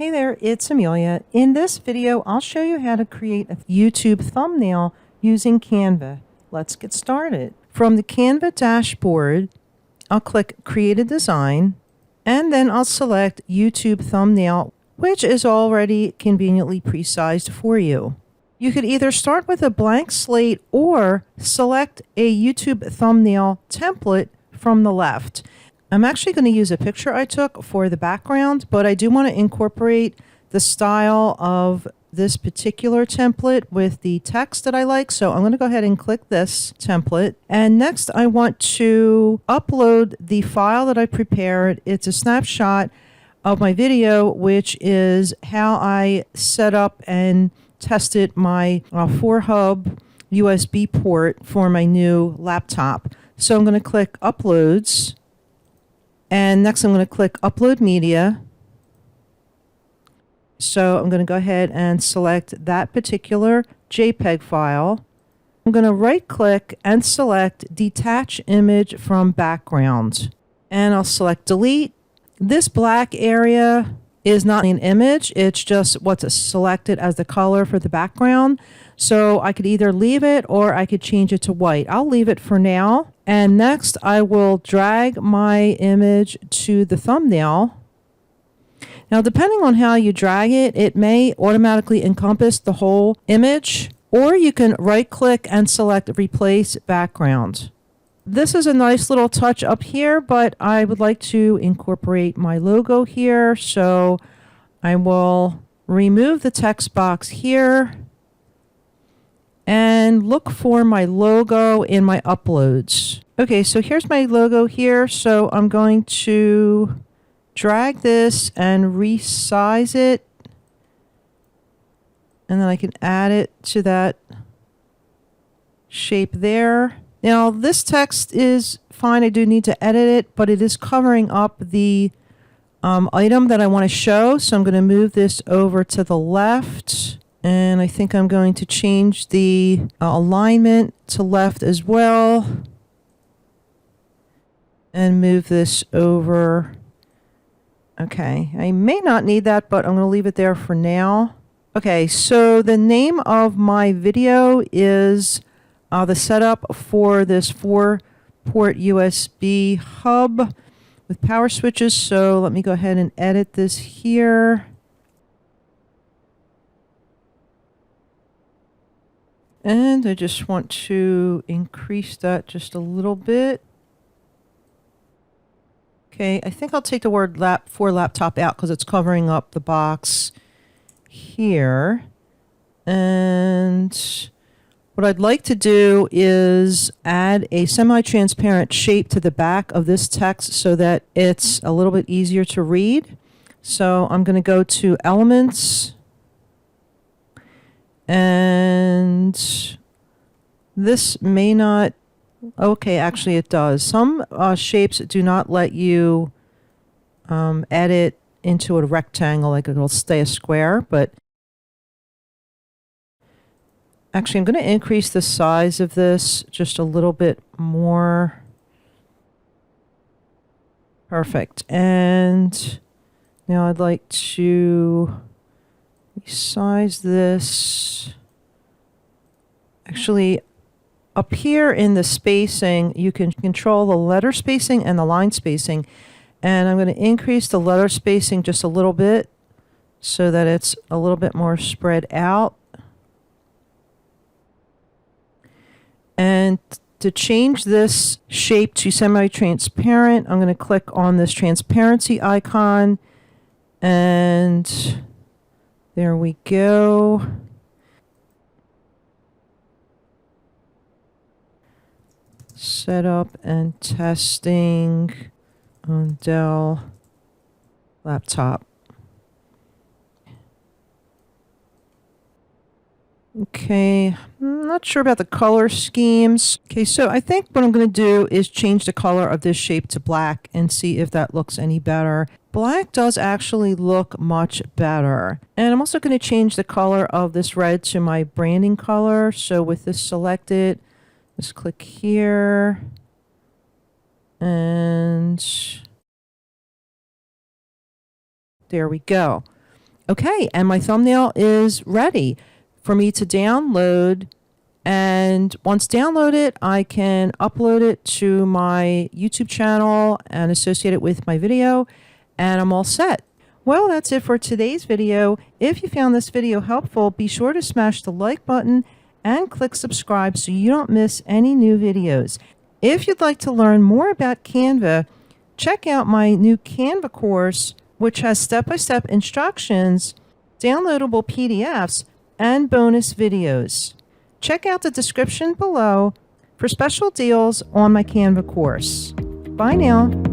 Hey there, it's Amelia. In this video, I'll show you how to create a YouTube thumbnail using Canva. Let's get started. From the Canva dashboard, I'll click Create a Design, and then I'll select YouTube Thumbnail, which is already conveniently pre-sized for you. You could either start with a blank slate or select a YouTube thumbnail template from the left. I'm actually going to use a picture I took for the background, but I do want to incorporate the style of this particular template with the text that I like. So I'm going to go ahead and click this template. And next I want to upload the file that I prepared. It's a snapshot of my video, which is how I set up and tested my 4-hub USB port for my new laptop. So I'm going to click Uploads. And next I'm going to click Upload Media. So I'm going to go ahead and select that particular JPEG file. I'm going to right click and select Detach Image from Background. And I'll select Delete. This black area is not an image, it's just what's selected as the color for the background. So I could either leave it or I could change it to white. I'll leave it for now. And next I will drag my image to the thumbnail. Now, depending on how you drag it, it may automatically encompass the whole image, or you can right click and select Replace Background. This is a nice little touch up here, but I would like to incorporate my logo here. So I will remove the text box here and look for my logo in my uploads. Okay, so here's my logo here. So I'm going to drag this and resize it. And then I can add it to that shape there. Now, this text is fine. I do need to edit it, but it is covering up the item that I want to show. So I'm going to move this over to the left. And I think I'm going to change the alignment to left as well. And move this over. Okay, I may not need that, but I'm going to leave it there for now. Okay, so the name of my video is the setup for this 4-port USB hub with power switches. So let me go ahead and edit this here. And I just want to increase that just a little bit. Okay, I think I'll take the word for laptop out because it's covering up the box here. And what I'd like to do is add a semi-transparent shape to the back of this text so that it's a little bit easier to read. So I'm going to go to Elements. And this may not... Okay, actually it does. Some shapes do not let you edit into a rectangle, like it'll stay a square, but actually I'm going to increase the size of this just a little bit more. Perfect. And now I'd like to resize this. Actually, up here in the spacing, you can control the letter spacing and the line spacing. And I'm going to increase the letter spacing just a little bit so that it's a little bit more spread out. And to change this shape to semi-transparent, I'm going to click on this transparency icon. And there we go. Setup and testing on Dell laptop. Okay, I'm not sure about the color schemes. Okay, so I think what I'm going to do is change the color of this shape to black and see if that looks any better. Black does actually look much better. And I'm also going to change the color of this red to my branding color. So with this selected, just click here and there we go. Okay, and my thumbnail is ready for me to download. And once downloaded, I can upload it to my YouTube channel and associate it with my video, and I'm all set. Well, that's it for today's video. If you found this video helpful, be sure to smash the like button and click subscribe so you don't miss any new videos. If you'd like to learn more about Canva, check out my new Canva course, which has step-by-step instructions, downloadable PDFs, and bonus videos. Check out the description below for special deals on my Canva course. Bye now.